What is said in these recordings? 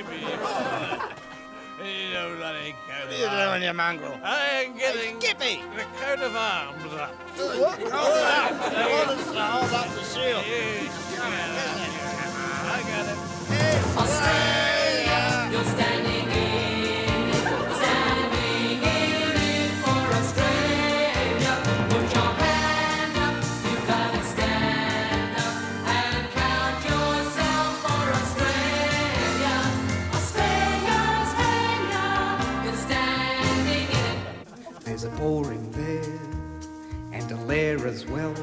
Skippy. You bloody coat What are you doing, you mongrel? I am getting Skippy! the coat of arms up. What? Hold up! Hold up the shield. I got it. Australia, you're standing in it for Australia. Put your hand up, you gotta stand up and count yourself for Australia. Australia, Australia, you're standing in it. There's a boring there and a lair as well.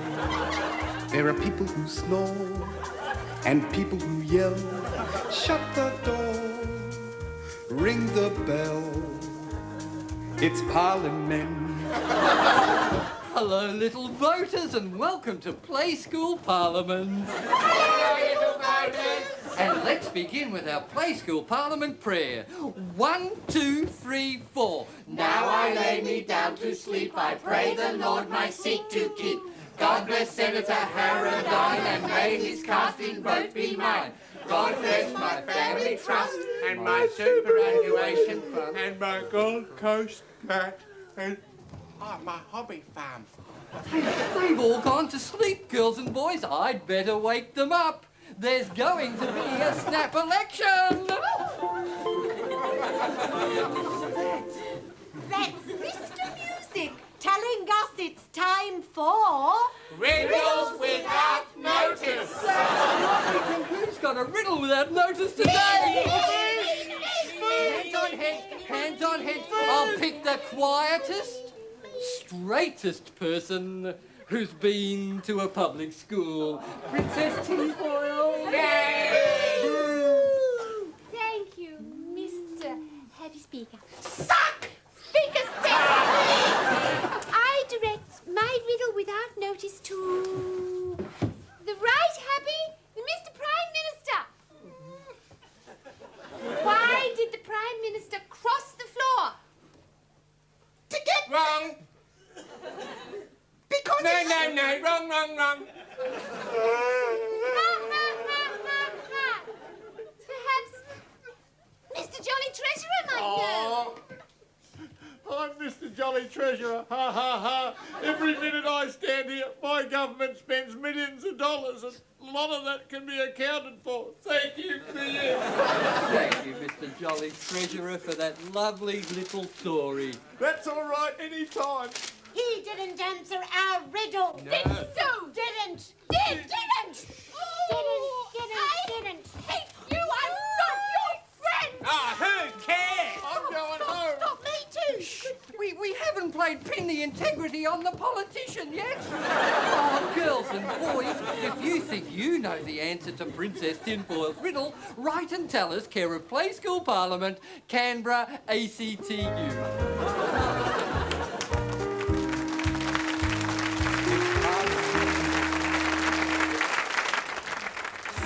There are people who snore and people who yell. Shut the door, ring the bell. It's Parliament. Hello, little voters, and welcome to Play School Parliament. Hello, little voters. And let's begin with our Play School Parliament prayer. 1, 2, 3, 4. Now I lay me down to sleep. I pray the Lord my seat to keep. God bless Senator Harradine, and may his casting vote be mine. God bless my family trust and my superannuation fund And my Gold Coast cat and my hobby farm. They've all gone to sleep, girls and boys. I'd better wake them up. There's going to be a snap election. That's Mr. Music telling us it's time for... riddles without notice. Who's got a riddle without notice today? Hands on heads, hands on heads. I'll pick the quietest, straightest person who's been to a public school. Princess Tinfoil. Thank you, Mr. Heavy Speaker. Suck! Speaker's dead! I direct my riddle without notice to... the right happy Mr. Prime Minister. Why did the Prime Minister cross the floor? To get wrong. Because No, wrong. Perhaps Mr. Jolly Treasurer might know. I'm Mr. Jolly Treasurer. Ha ha ha. Every minute I stand here, my government spends millions of dollars, and a lot of that can be accounted for. Thank you for you. Thank you, Mr. Jolly Treasurer, for that lovely little story. That's all right, any time. He didn't answer our riddle. No. Didn't. Didn't. Didn't. Hate you. I'm not your friend. Who cares? I'm going home. Not me too. We haven't played pin the integrity on the politician yet. Oh, girls and boys, if you think you know the answer to Princess Tinfoil's riddle, write and tell us, care of Play School Parliament, Canberra, ACTU.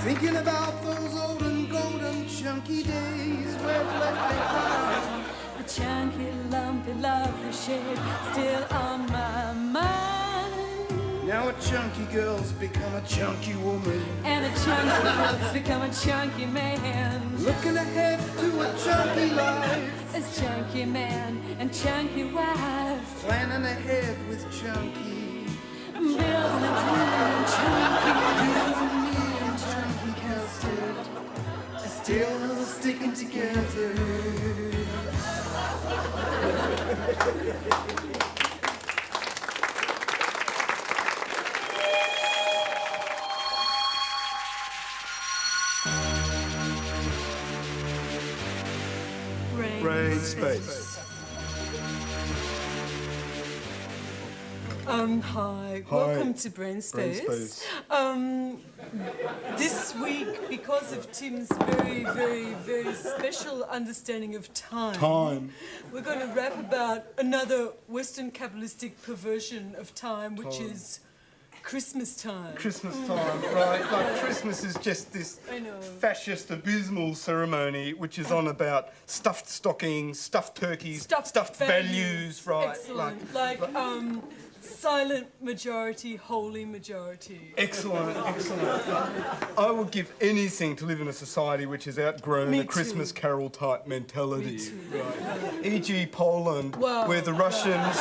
Thinking about those old and golden chunky days where left behind. A chunky, lumpy, lovely shade still on my mind. Now a chunky girl's become a chunky woman. And a chunky boy's become a chunky man. Looking ahead to a chunky life. As chunky man and chunky wife. Planning ahead with chunky. Building a dream, chunky. You and me and chunky casted. Still sticking together. Brain space. Hi. Welcome to Brain Space. This week, because of Tim's very, very, very special understanding of time, we're going to rap about another Western capitalistic perversion of time, which is Christmas time. Christmas time, right? Like Christmas is just this I know. fascist abysmal ceremony which is on about stuffed stockings, stuffed turkeys, stuffed values, right? Excellent. Like silent majority, holy majority. Excellent, excellent. I would give anything to live in a society which has outgrown Me a Christmas too. Carol type mentality. Me too. Right. E.g. Poland, Wow. where the Russians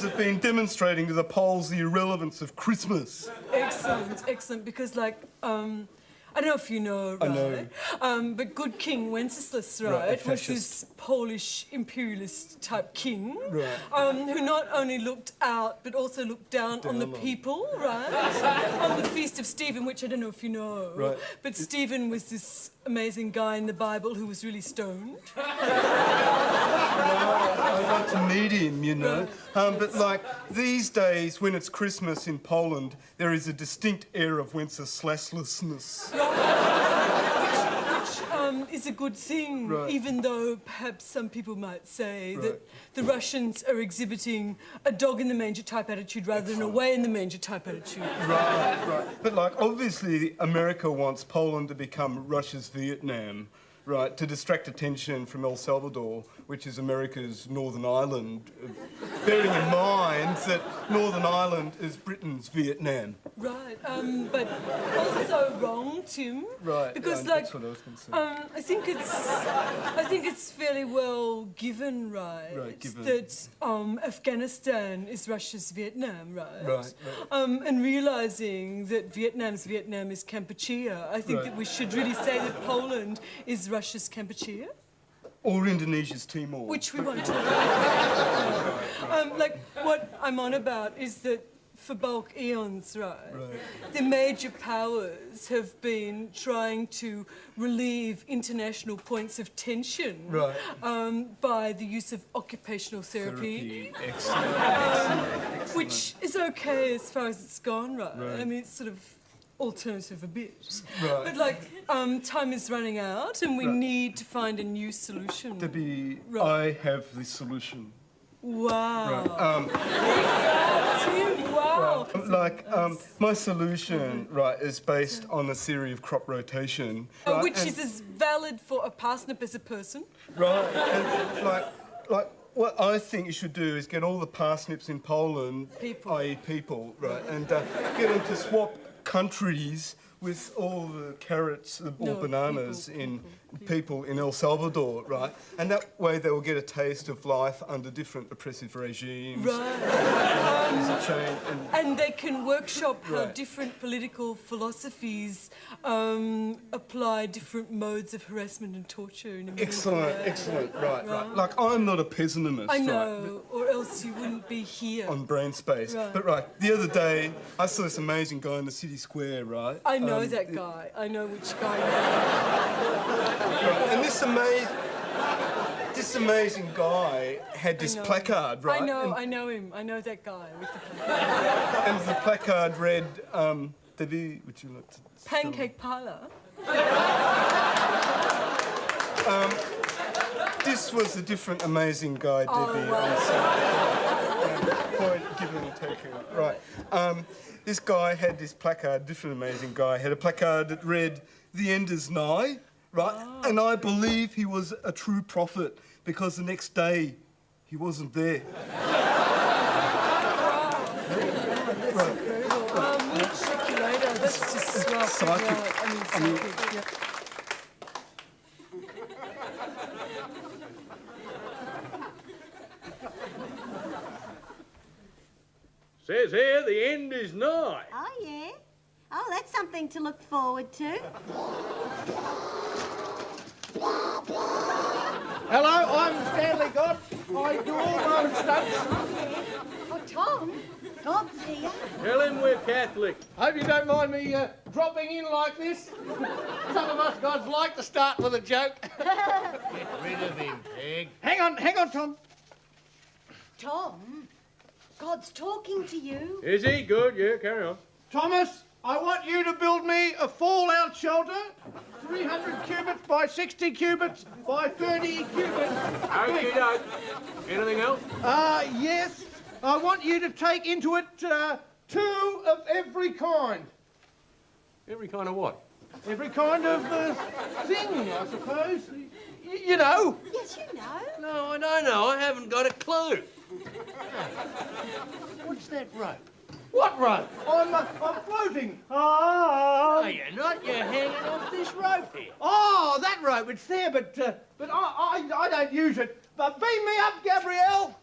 have been demonstrating to the Poles the irrelevance of Christmas. Excellent, excellent. Because, like, I don't know if you know, right? I know. But good King Wenceslas, Right, right, a was fascist. this Polish imperialist type king, Right. who not only looked out but also looked down on the on. people, right? On the Feast of Stephen, which I don't know if you know, Right. but Stephen was this amazing guy in the Bible who was really stoned. I'd like to meet him, you know. But like these days, when it's Christmas in Poland, there is a distinct air of Wenceslaslessness. Which is a good thing, Right. even though perhaps some people might say Right. that the Russians are exhibiting a dog in the manger type attitude rather than a way in the manger type attitude. Right, right. But like, obviously, America wants Poland to become Russia's Vietnam, right? To distract attention from El Salvador, which is America's Northern Ireland, bearing in mind that Northern Ireland is Britain's Vietnam. Right, but also wrong, Tim. Right. Because, yeah, like, that's what I was going to say. I think it's fairly well given, right? Right, given. That Afghanistan is Russia's Vietnam, right? Right, And realising that Vietnam's Vietnam is Kampuchea, I think Right. that we should really say that Poland is Russia's Kampuchea, Or Indonesia's Timor. which we won't talk about. Like, what I'm on about is that for bulk eons, right, the major powers have been trying to relieve international points of tension Right. by the use of occupational therapy. Excellent. Which is okay as far as it's gone, right? I mean, it's sort of alternative a bit. Right. But, like, time is running out and we Right. need to find a new solution. Debbie, Right. I have the solution. Wow. Right. Tim, wow. My solution, right, is based on a theory of crop rotation. Right? Which and- is as valid for a parsnip as a person. Right, and like what I think you should do is get all the parsnips in Poland, People. i.e. people, right, and get them to swap countries with all the carrots or No, bananas people, people in El Salvador, right? And that way they will get a taste of life under different oppressive regimes. Right. There's a change, and And they can workshop how Right. different political philosophies apply different modes of harassment and torture in a meaningful way. excellent, right. Like, I'm not a pessimist, I right? know, or else you wouldn't be here. On brain space. Right. But the other day I saw this amazing guy in the city square, right? I know that guy. I know which guy. Right. And this amazing guy had this know. placard, right? I know him. I know that guy with the And the placard read, Debbie, would you like to pancake parlor. This was a different amazing guy, Debbie. Point given and taken. Right. This guy had this placard, different amazing guy, had a placard that read, "The end is nigh," right? And I believe he was a true prophet because the next day he wasn't there. We'll check you later. That's just swell. Psychic. Right. I mean, psychic. Yeah. Says here the end is nigh. Oh, yeah? Oh, that's something to look forward to. Hello, I'm Stanley God. I do all my own stunts. Oh, Tom, God's here. Tell him we're Catholic. Hope you don't mind me dropping in like this. Some of us gods like to start with a joke. Get rid of him, pig. Hang on, Tom. Tom, God's talking to you. Is he? Good, yeah, carry on. Thomas, I want you to build me a fallout shelter, 300 cubits by 60 cubits by 30 cubits. Okay, doke. Anything else? Yes. I want you to take into it 2 of every kind. Every kind of what? Every kind of thing, I suppose. You know? Yes, you know. No, I don't know. I haven't got a clue. What's that rope? What rope? I'm floating. Ah. No, you're not. You're hanging off this rope here. Oh, that rope, it's there, but I don't use it. But beam me up, Gabrielle.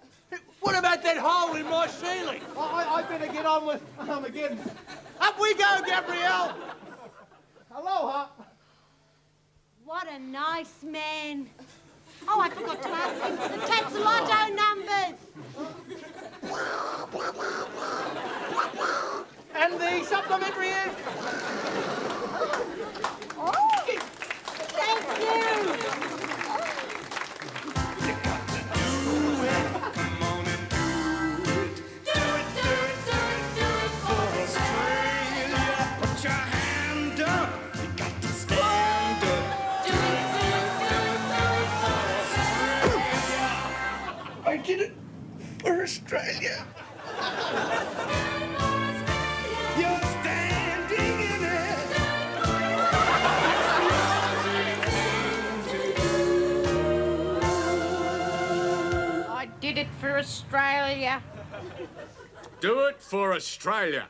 What about that hole in my ceiling? I better get on with Armageddon. Up we go, Gabrielle. Aloha. What a nice man. Oh, I forgot to ask him for the Tatsalotto numbers. And the supplementary is... Oh, thank you. Come on and do it. Do it for Australia. Put your hand up. You got to stand up. I did it for Australia. You're standing in it. I did it for Australia. Do it for Australia.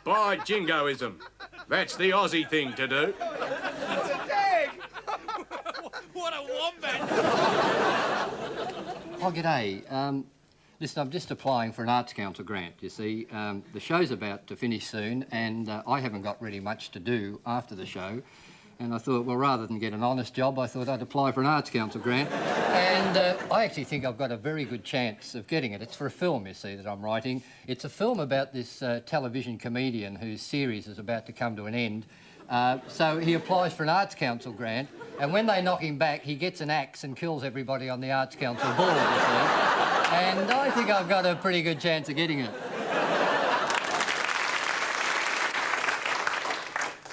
By jingoism. That's the Aussie thing to do. It's a tag. What a wombat! Oh, g'day. Listen, I'm just applying for an Arts Council grant, you see. The show's about to finish soon, and I haven't got really much to do after the show. And I thought, well, rather than get an honest job, I thought I'd apply for an Arts Council grant. And I actually think I've got a very good chance of getting it. It's for a film, you see, that I'm writing. It's a film about this television comedian whose series is about to come to an end. So he applies for an Arts Council grant, and when they knock him back, he gets an axe and kills everybody on the Arts Council board, you see. And I think I've got a pretty good chance of getting it.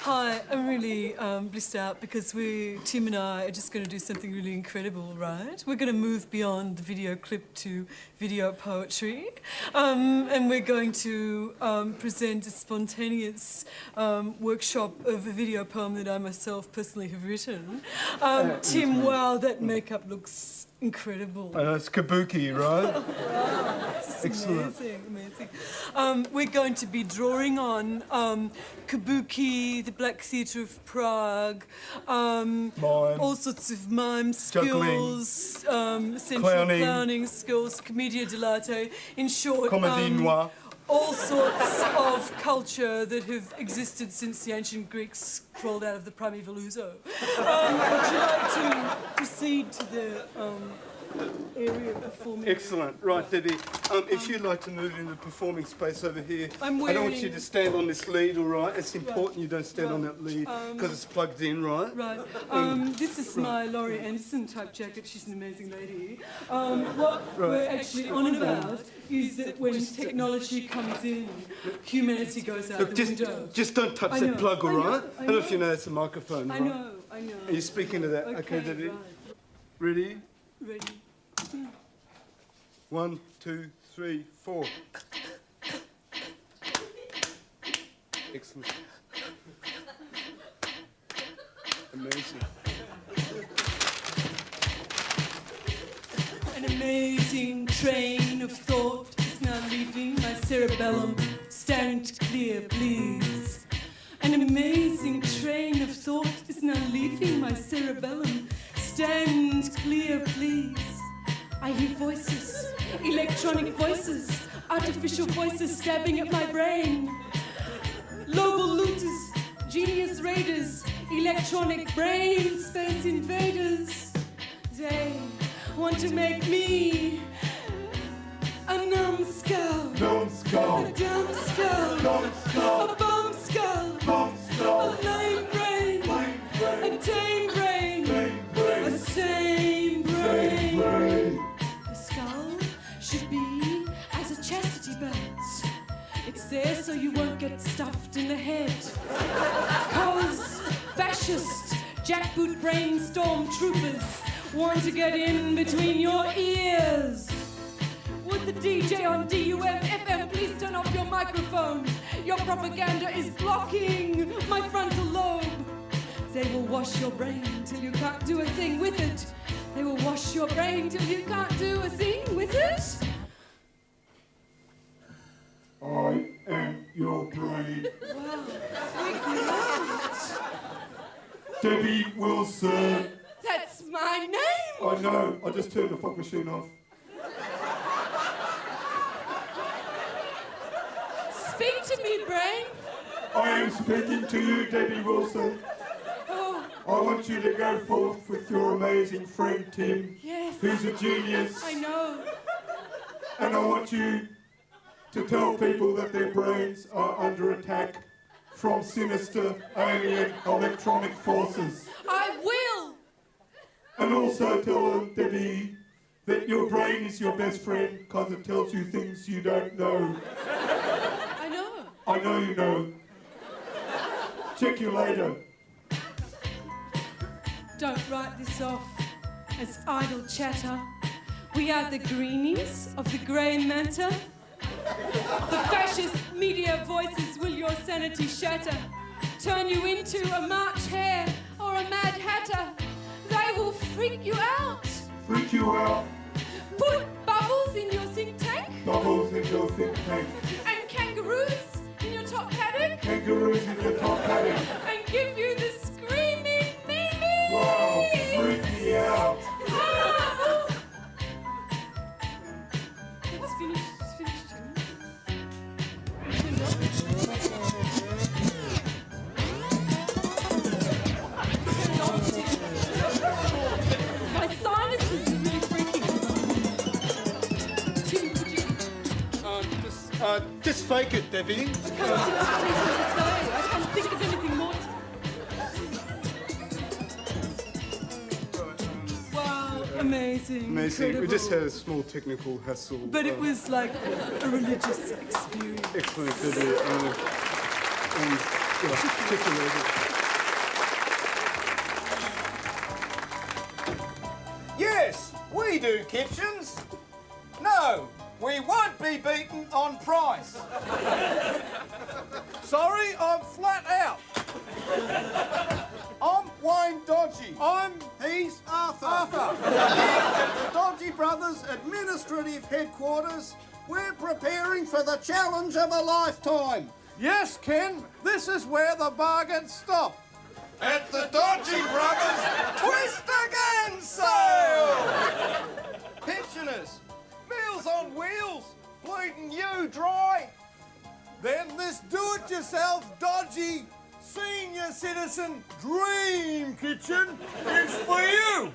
Hi, I'm really blissed out because Tim and I are just going to do something really incredible, right? We're going to move beyond the video clip to video poetry, and we're going to present a spontaneous workshop of a video poem that I myself personally have written. Tim, wow, that makeup looks incredible. It's kabuki, right? Wow, this is Excellent. amazing. We're going to be drawing on kabuki, the Black Theatre of Prague, all sorts of mime Juggling. skills, essential Clowning. clowning skills, commedia dell'arte. In short, Comedy noir. all sorts of culture that have existed since the ancient Greeks crawled out of the primeval ouzo. Would you like to proceed to the area of performing? Excellent. Right, Debbie. If you'd like to move into the performing space over here, I'm I don't want wearing- you to stand on this lead, all right? It's important you don't stand on that lead because it's plugged in, right? Right. This is my Laurie Anderson type jacket. She's an amazing lady. What we're actually on about is that when technology comes in, humanity goes out Look, the window. just don't touch I that know, plug, all I know, right? I I don't know if know. you know it's a microphone, I right? know. Are you speaking to that? Okay, Debbie. right. Ready? Ready. 1, 2, 3, 4. Excellent. Amazing. An amazing train of thought is now leaving my cerebellum. Stand clear, please. An amazing train of thought is now leaving my cerebellum. Stand clear, please. I hear voices, electronic voices, artificial voices stabbing at my brain. Global looters, genius raiders, electronic brain space invaders. They want to make me a numbskull, a dumb skull, a bomb skull, a lame brain, a tame brain, a sane brain. The skull should be as a chastity belt. It's there so you won't get stuffed in the head. 'Cause fascist jackboot brain stormtroopers want to get in between your ears. Would the DJ on DUF FM please turn off your microphone? Your propaganda is blocking my frontal lobe. They will wash your brain till you can't do a thing with it. They will wash your brain till you can't do a thing with it. I am your brain. Wow, freak me out. Debbie Wilson. That's my name. I know, I just turned the fog machine off. Speak to me, brain. I am speaking to you, Debbie Wilson. Oh, I want you to go forth with your amazing friend Tim, yes. who's a genius. I know. And I want you to tell people that their brains are under attack from sinister alien electronic forces. I will. And also tell them, Debbie, that your brain is your best friend because it tells you things you don't know. I know. I know you know. Check you later. Don't write this off as idle chatter. We are the greenies of the grey matter. The fascist media voices will your sanity shatter. Turn you into a March hare or a Mad Hatter. They will freak you out. Freak you out. Put bubbles in your think tank. Bubbles in your think tank. And kangaroos in your top paddock. Kangaroos in your top paddock. And give you the screaming meanies. Wow, freak me out. It's finished. It's finished. My sinuses are really freaking. Tim, could you... Just fake it, Debbie. I can't think of anything more. Wow, amazing. Amazing. Incredible. We just had a small technical hassle. But it was like a religious experience. Excellent, Debbie. Check you later. Yes, we do kitchens. No, we won't be beaten on price. Sorry, I'm flat out. I'm Wayne Dodgy. He's Arthur. Here at the Dodgy Brothers Administrative Headquarters, we're preparing for the challenge of a lifetime. Yes, Ken, this is where the bargains stop. At the Dodgy Brothers Twist Again sale! Pensioners, Meals on Wheels, bleeding you dry. Then this do-it-yourself dodgy senior citizen dream kitchen is for you.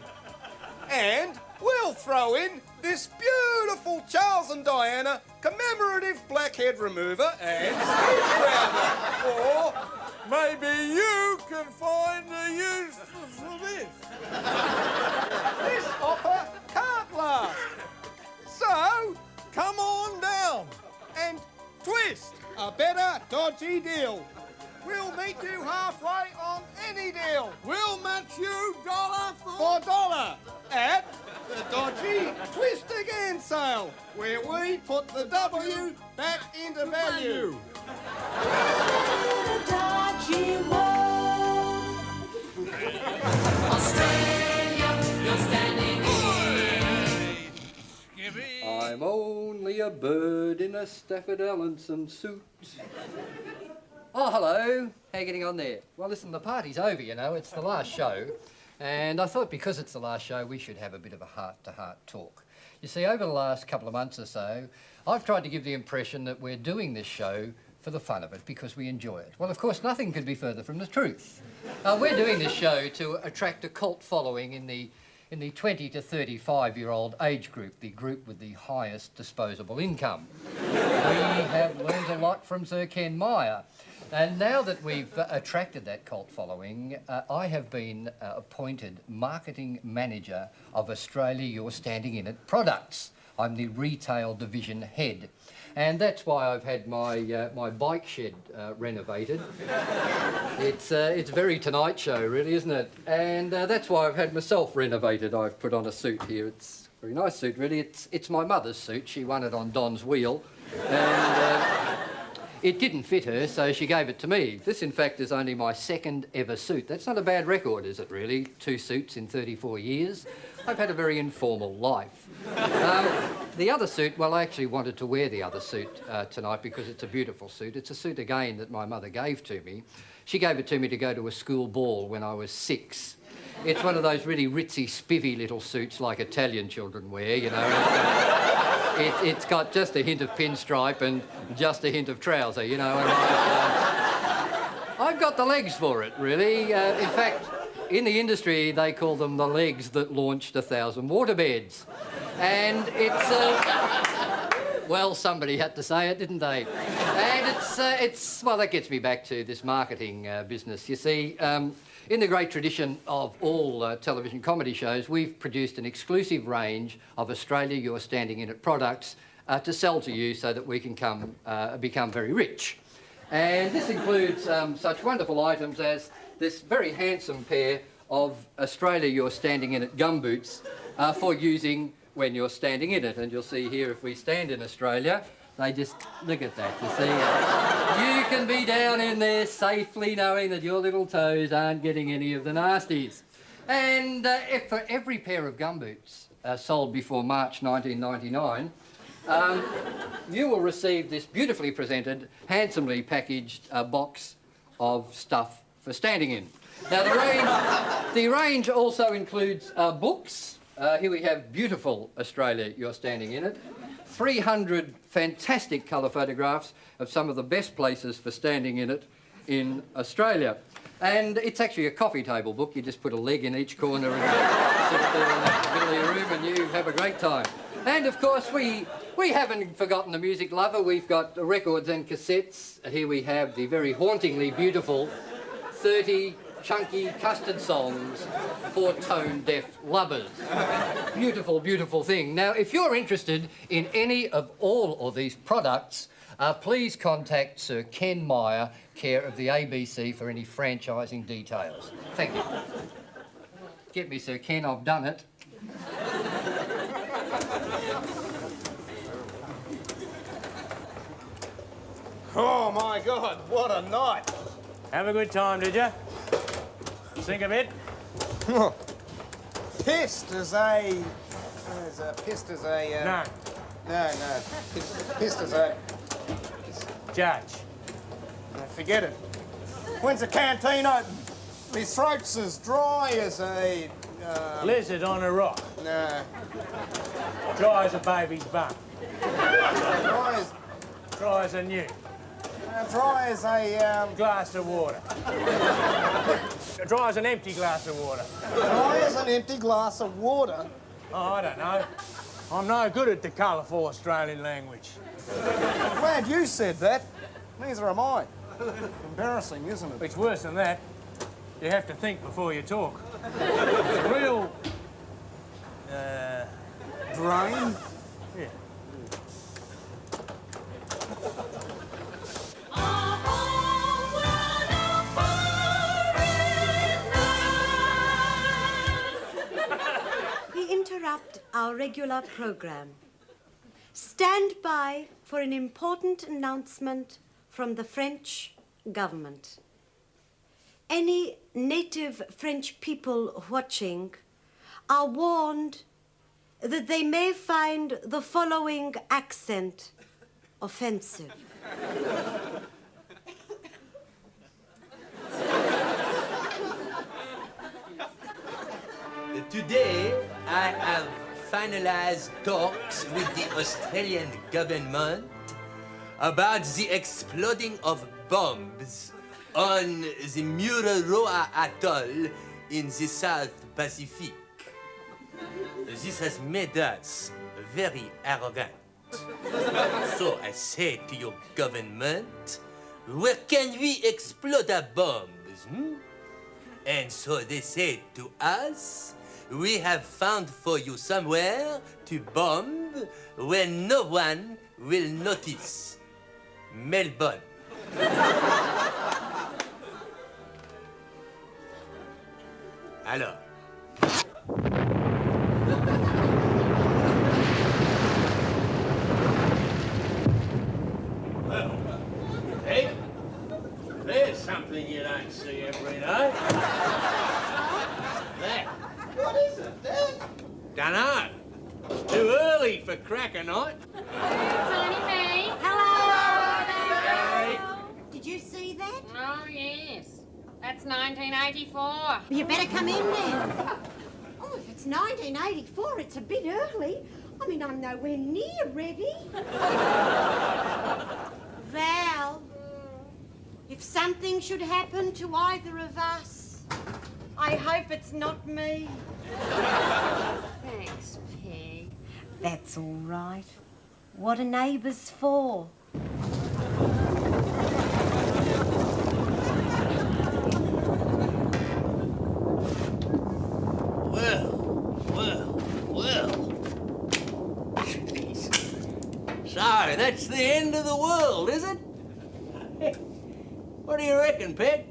And we'll throw in this beautiful Charles and Diana commemorative blackhead remover and screwdriver. Or maybe you can find a use for this. This offer can't last. So, come on down and twist a better dodgy deal. We'll meet you halfway on any deal. We'll match you dollar for dollar at the Dodgy Twist Again sale, where we put the W back into value. Dodgy world. Australia, you're standing I'm only a bird in a Stafford Allinson suit. Oh, hello. How you getting on there? Well, listen, the party's over, you know. It's the last show. And I thought because it's the last show, we should have a bit of a heart-to-heart talk. You see, over the last couple of months or so, I've tried to give the impression that we're doing this show for the fun of it, because we enjoy it. Well, of course, nothing could be further from the truth. We're doing this show to attract a cult following in the 20 to 35-year-old age group, the group with the highest disposable income. We have learned a lot from Sir Ken Meyer. And now that we've attracted that cult following, I have been appointed marketing manager of Australia You're Standing In It products. I'm the retail division head. And that's why I've had my my bike shed renovated. It's very Tonight Show, really, isn't it? And that's why I've had myself renovated. I've put on a suit here. It's a very nice suit, really. It's my mother's suit. She won it on Don's wheel. And it didn't fit her, so she gave it to me. This, in fact, is only my second ever suit. That's not a bad record, is it, really? 2 suits in 34 years. I've had a very informal life. The other suit, well, I actually wanted to wear the other suit tonight because it's a beautiful suit. It's a suit, again, that my mother gave to me. She gave it to me to go to a school ball when I was 6. It's one of those really ritzy, spivvy little suits like Italian children wear, you know. It's got just a hint of pinstripe and just a hint of trouser, you know. And I've got the legs for it, really. In fact, in the industry, they call them the legs that launched 1,000 waterbeds. And it's... well, somebody had to say it, didn't they? And well, that gets me back to this marketing business. You see, in the great tradition of all television comedy shows, we've produced an exclusive range of Australia You're Standing In It products to sell to you so that we can become very rich. And this includes such wonderful items as this very handsome pair of Australia You're Standing In It gumboots for using when you're standing in it. And you'll see here, if we stand in Australia, they just, look at that, you see. You can be down in there safely knowing that your little toes aren't getting any of the nasties. And if for every pair of gumboots sold before March 1999, you will receive this beautifully presented, handsomely packaged box of stuff for standing in. Now, the range also includes books. Here we have beautiful Australia You're Standing In It. 300 fantastic colour photographs of some of the best places for standing in it in Australia. And it's actually a coffee table book. You just put a leg in each corner and sit there in the middle of your room and you have a great time. And, of course, we haven't forgotten the music lover. We've got records and cassettes. Here we have the very hauntingly beautiful 30 chunky custard songs for tone-deaf lovers. Beautiful, beautiful thing. Now, if you're interested in any of all of these products, please contact Sir Ken Meyer, care of the ABC, for any franchising details. Thank you. Get me, Sir Ken, I've done it. Oh, my God, what a night. Have a good time, did you? Think of it? Pissed as a... Pissed as a... No. No. Pissed as a... Judge. Forget it. When's the canteen open? My throat's as dry as a... Lizard on a rock. No. Dry as a baby's bum. Dry as... Dry as a newt. Dry as a... Glass of water. Dry as an empty glass of water. Dry as an empty glass of water? Oh, I don't know. I'm no good at the colourful Australian language. Glad you said that. Neither am I. Embarrassing, isn't it? It's worse than that. You have to think before you talk. It's a real... Drain? Yeah. We interrupt our regular program. Stand by for an important announcement from the French government. Any native French people watching are warned that they may find the following accent offensive. Today, I have finalized talks with the Australian government about the exploding of bombs on the Mururoa Atoll in the South Pacific. This has made us very arrogant. So I say to your government, where can we explode our bombs? And so they said to us, we have found for you somewhere to bomb where no one will notice. Melbourne. Alors. a cracker night. Tiny May. Hello. Did you see that? Oh, yes. That's 1984. You better come in then. Oh, if it's 1984, it's a bit early. I mean, I'm nowhere near ready. Val, if something should happen to either of us, I hope it's not me. Thanks, Peg. That's all right. What are neighbours for? Well. Jeez. So, that's the end of the world, is it? What do you reckon, Peg?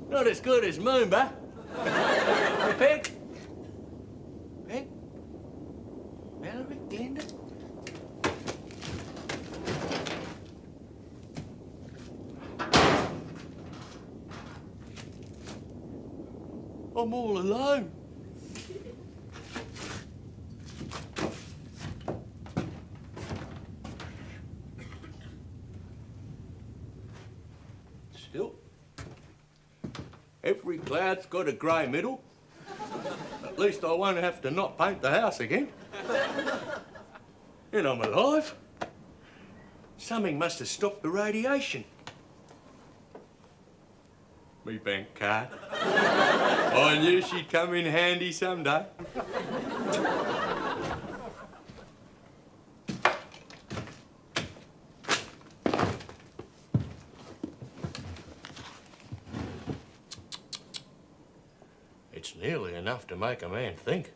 Not as good as Moomba. Hey, Peg? Peg? Valerie, Glenda? I'm all alone. Still, every cloud's got a grey middle. At least I won't have to not paint the house again. And I'm alive. Something must have stopped the radiation. Me bank card. I knew she'd come in handy someday. It's nearly enough to make a man think.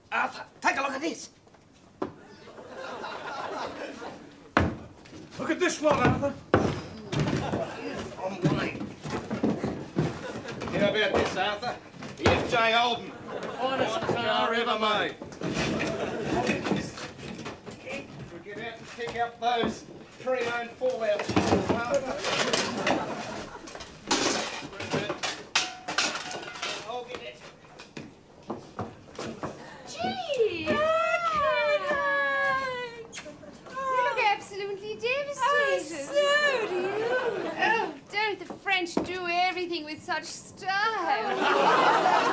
Arthur, take a look at this. Look at this one, Arthur. On Wayne. How about this, Arthur? The F.J. Holden. Finest car ever made. We'll get out and pick up those pre-owned fallouts. I'll get it. Gee! You look absolutely devastated. So do you. Oh, don't the French do everything with such style?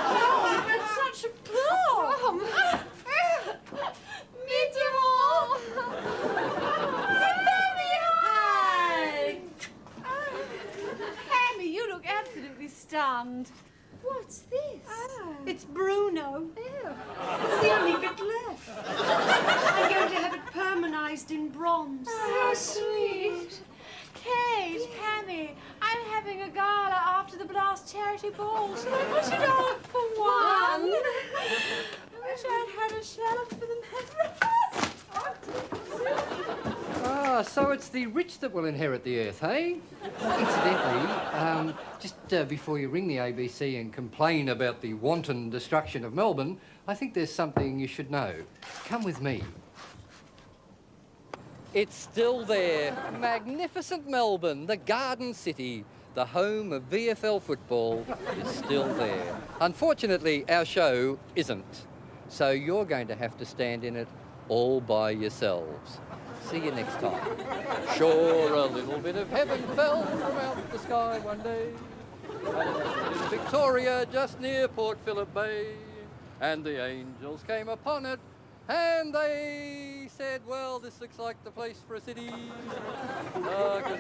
Oh, that's such a plum. Hammy, you look absolutely stunned. What's this? It's Bruno. Ew. It's the only bit left. I'm going to have it permanized in bronze. How sweet. Kate, Hammy, I'm having a gala after the last charity ball. Shall I put it on for one? I wish I'd had a shallop for the Ah, so it's the rich that will inherit the earth, hey? Incidentally, just before you ring the ABC and complain about the wanton destruction of Melbourne, I think there's something you should know. Come with me. It's still there. Magnificent Melbourne, the Garden City. the home of VFL football, is still there. Unfortunately, our show isn't. So you're going to have to stand in it all by yourselves. See you next time. Sure, a little bit of heaven fell from out the sky one day. In Victoria, just near Port Phillip Bay. And the angels came upon it, and they said, well, this looks like the place for a city. 'Cause